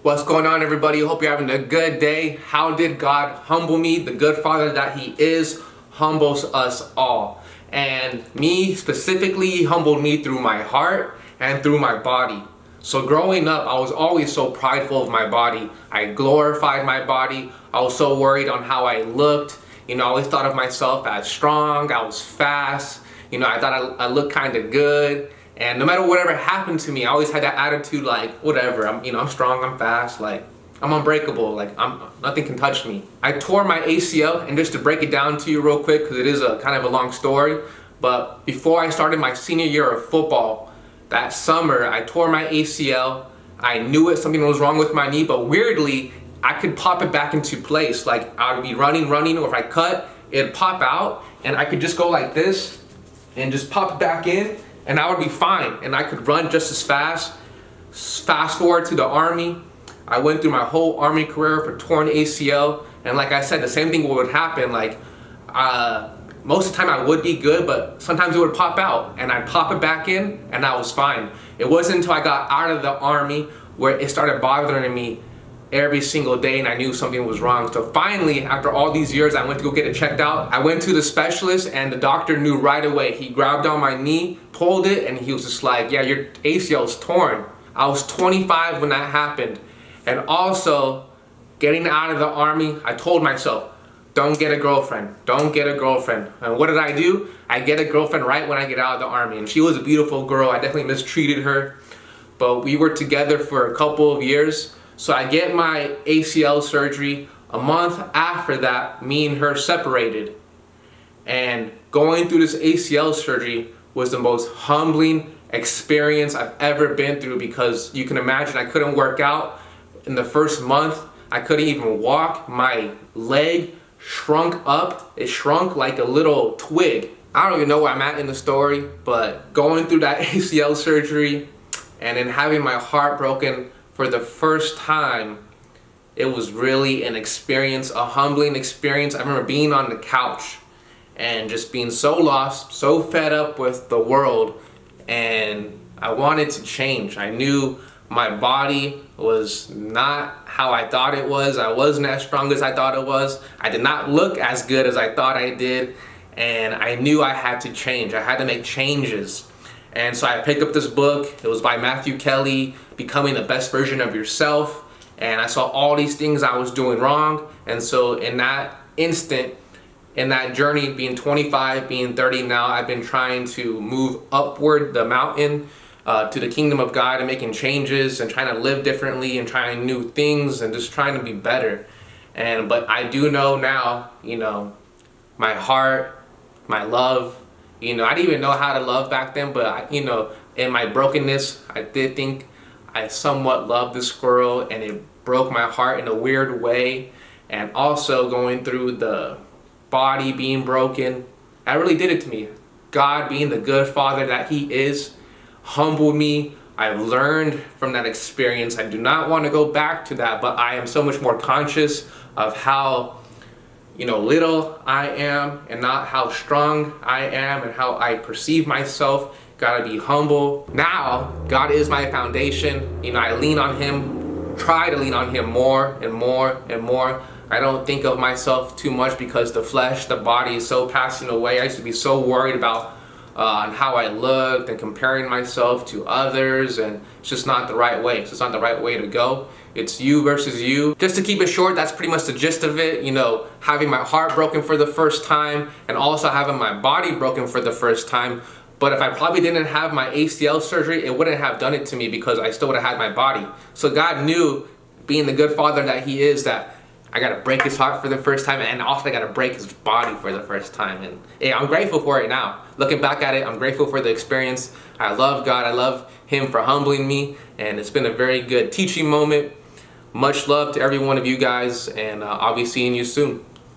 What's going on, everybody? Hope you're having a good day. How did God humble me? The good Father that He is humbles us all. And me specifically, He humbled me through my heart and through my body. So growing up, I was always so prideful of my body. I glorified my body. I was so worried on how I looked. I always thought of myself as strong. I was fast. I thought I looked kind of good. And no matter whatever happened to me, I always had that attitude like, whatever, I'm strong, I'm fast, like, I'm unbreakable, like, nothing can touch me. I tore my ACL, and just to break it down to you real quick, because it is a kind of a long story, but before I started my senior year of football, that summer, I tore my ACL. I knew something was wrong with my knee, but weirdly, I could pop it back into place. Like, I would be running, or if I cut, it'd pop out, and I could just go like this, and just pop it back in, and I would be fine, and I could run just as fast. Fast forward to the Army. I went through my whole Army career for torn ACL, and like I said, the same thing would happen. Like, most of the time I would be good, but sometimes it would pop out, and I'd pop it back in, and I was fine. It wasn't until I got out of the Army where it started bothering me every single day, and I knew something was wrong. So finally, after all these years, I went to go get it checked out. I went to the specialist, and the doctor knew right away. He grabbed on my knee, pulled it, and he was just like, yeah, your ACL is torn. I was 25 when that happened. And also, getting out of the Army, I told myself, don't get a girlfriend, don't get a girlfriend. And what did I do? I get a girlfriend right when I get out of the Army. And she was a beautiful girl. I definitely mistreated her. But we were together for a couple of years. So I get my ACL surgery. A month after that, me and her separated. And going through this ACL surgery was the most humbling experience I've ever been through, because you can imagine I couldn't work out. In the first month, I couldn't even walk. My leg shrunk up. It shrunk like a little twig. I don't even know where I'm at in the story, but going through that ACL surgery and then having my heart broken for the first time, it was really an experience, a humbling experience. I remember being on the couch and just being so lost, so fed up with the world, and I wanted to change. I knew my body was not how I thought it was. I wasn't as strong as I thought it was. I did not look as good as I thought I did, and I knew I had to change. I had to make changes. And so I picked up this book. It was by Matthew Kelly, Becoming the Best Version of Yourself. And I saw all these things I was doing wrong. And so in that instant, in that journey, being 25, being 30 now, I've been trying to move upward the mountain to the kingdom of God, and making changes and trying to live differently and trying new things and just trying to be better. But I do know now, my heart, my love, I didn't even know how to love back then, but in my brokenness, I did think I somewhat loved this girl, and it broke my heart in a weird way. And also going through the body being broken, that really did it to me. God, being the good Father that He is, humbled me. I've learned from that experience. I do not want to go back to that, but I am so much more conscious of how little I am, and not how strong I am, and how I perceive myself. Gotta be humble. Now, God is my foundation. I lean on Him, try to lean on Him more and more and more. I don't think of myself too much, because the flesh, the body is so passing away. I used to be so worried about on how I looked and comparing myself to others, and it's just not the right way. It's just not the right way to go. It's you versus you. Just to keep it short, that's pretty much the gist of it. Having my heart broken for the first time, and also having my body broken for the first time. But if I probably didn't have my ACL surgery, it wouldn't have done it to me, because I still would have had my body. So God knew, being the good Father that He is, that I gotta break His heart for the first time, and also I gotta break His body for the first time. And I'm grateful for it now. Looking back at it, I'm grateful for the experience. I love God. I love Him for humbling me, and it's been a very good teaching moment. Much love to every one of you guys, and I'll be seeing you soon.